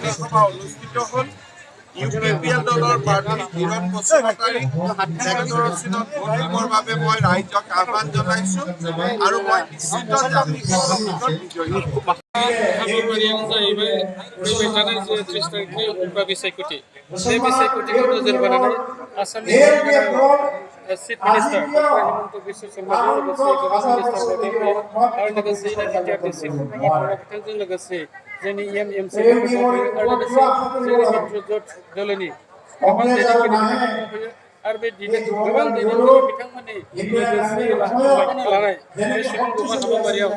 বিধানসভা অনুষ্ঠিত হ'ল। ইউপিপিএল দলৰ প্ৰাৰ্থী কিৰণ বসুমতাৰী মেঘদৰচিনত ভোট দিবৰ বাবে মই ৰাইজক আহ্বান জনাইছোঁ আৰু মই নিশ্চিত যে আমি বিজয়ী হ'ম। हाबाफारियानो जाहैबाय फैबाय थानाय जे 30 तारिखनि उफ्रा बिसायख'थि बे बिसायख'थिखौ नोजोर बोनानै आसामनि chief minister doctor Himanta Biswa शर्माजों लोगोसे गोबां मिनिस्टारफोर दंफायो आरो लोगोसेयैनो बिटिआर डिस्ट्रिक्ट बिथांजों लोगोसे जोंनि एमसिफोर दंफायो आरो लोगोसे जोंनि मित्रजोट दोलोनि गोबां दैदेनगिरि बिथांमोन दंफायो आरो बे गोबां दैदेनगिरि बिथांमोननि लोगोसे लाफानो लानाय बे सुबुं गुमा हाबाफारियाव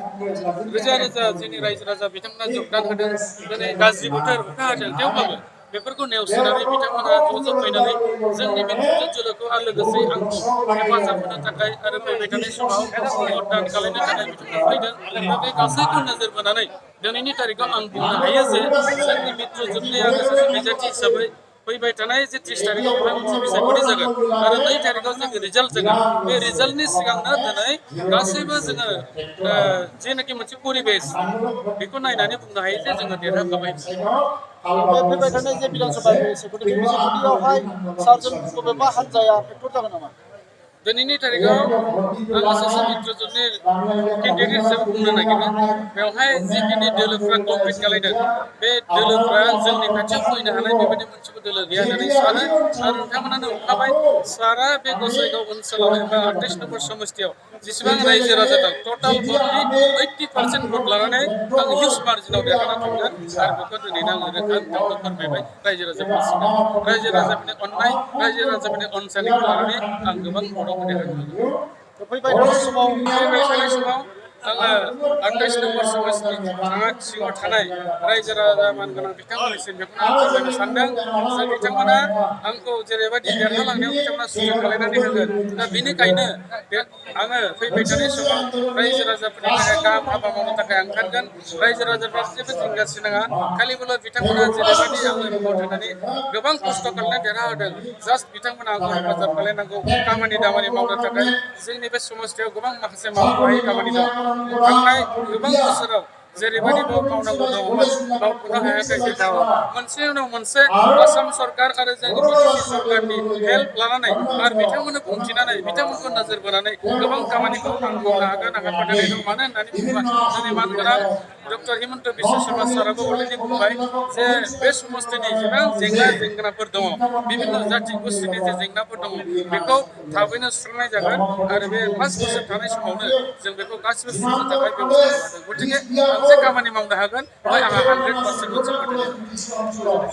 रोजा रोजा जोंनि रायजो राजा बिथांमोना योगदान होदों। दिनै गाज्रि बोथोर अखा हादों थेवब्लाबो बेफोरखौ नेवसिनानै बिथांमोना ज' फैनानै जोंनि मित्रजोट दोलोखौ आरो लोगोसे आंखौ हेफाजाब होनो थाखाय आरो फैबाय थानाय समाव भटदान खालामनो थाखाय बिथांमोना फैदों। दा बे गासैखौ नोजोर बोनानै दिनैनि तारिखआव आं बुंनो हायो जे जोंनि मित्रजोटनि आङो सासे बिजाथि हिसाबै फैबाय थानाय जे 30 तारिखआव बेवहाय मोनसे बिसायख'थि जागोन आरो 2 तारिखआव जोङो रिजाल्ट जागोन। बे रिजाल्टनि सिगांनो दिनै गासैबो जोङो जेनाखि मोनसे परिबेस बेखौ नायनानै बुंनो हायो जे जोङो देरहाखाबाय। फैबाय थानाय जे बिधानसभा बिसायख'थि बे बिसायख'थियावहाय सारजों बबेबा हान्जाया फेक्टर जागोन नामा? दिनैनि तारिखआव आङो सासे मित्रजोटनि केन्डिडेट हिसाबै बुंनो नागिरो बेवहाय जिखिनि दोलोफ्रा कमप्लिट खालायदों बे दोलोफ्रा जोंनि खाथियाव फैनो हानाय बेबायदि मोनसेबो दोलो गैया होननानै सानो आरो नोंथांमोनानो नुखाबाय सारा बे गसाइगाव ओनसोलाव एबा 28 नम्बर समस्तियाव जेसेबां रायजो राजा दं टटाल भटनि 80% भट लानानै आं हिउज मार्जिनाव देरहाना थांगोन आरो बेखौ दिनैनो आङो रोखा नोंथांनो फोरमायबाय रायजो राजाफोरनि सिगाङाव। रायजो राजाफोरनि अननाय रायजो राजाफोरनि अनसायनायखौ लानानै आं गोबां भटआव देरहागोन। फैबाय थानाय समाव आङो 28 नम्बर समस्तिनि सिङाव थानाय रायजो राजा मानगोनां बिथांमोननिसिम बेखौनो आं फोरमायनो सानदों जे बिथांमोना आंखौ जेरैबायदि देरहालांनायाव बिथांमोना सुजुग खालामनानै होगोन। दा बेनिखायनो आङो फैबाय थानाय समाव रायजो राजाफोरनि थाखाय गाहाम हाबा मावनो थाखाय ओंखारगोन। रायजो राजाफ्रा जेबो जिंगासिनाङा खालिबोल' बिथांमोना जेरैबायदि आंनो भट होनानै गोबां खस्थ' खालामनानै देरहाहोदों जास्ट बिथांमोना आंखौ हेफाजाब खालामनांगौ खामानि दामानि मावनो थाखाय। जोंनि बे समस्तियाव गोबां माखासे मावनो हायै खामानि दं। थांनाय गोबां बोसोराव जेरैबायदि मावनांगौ दङमोन मावफुंनो हायाखै बेखौ मोनसे उनाव मोनसे आसाम सरकार आरो जोंनि बिटिसि सरकारनि हेल्प लानानै आरो बिथांमोननो बुंथिनानै बिथांमोनखौ नोजोर बोनानै गोबां खामानिखौ आं मावनो हागोन आंहा फोथायनाय दं। मानो होननानै बुङोबा जोंनि मानगोनां डक्टर हिमन्त बिश्व शर्मा साराबो अलरेडि बुंबाय जे बे समस्तिनि जेसेबां जेंनाफोर दङ बिभिन्न जाथि गोष्ठीनि जे जेंनाफोर दङ बेखौ थाबैनो सुस्रांनाय जागोन आरो बे 5 बोसोर थानाय समावनो जों बेखौ गासिबो सुस्रांनो थाखाय बेबस्था लादों। गतिके आं जे खामानि मावनो हागोन बेवहाय आंहा 100% मोनसे फोथायनाय दं।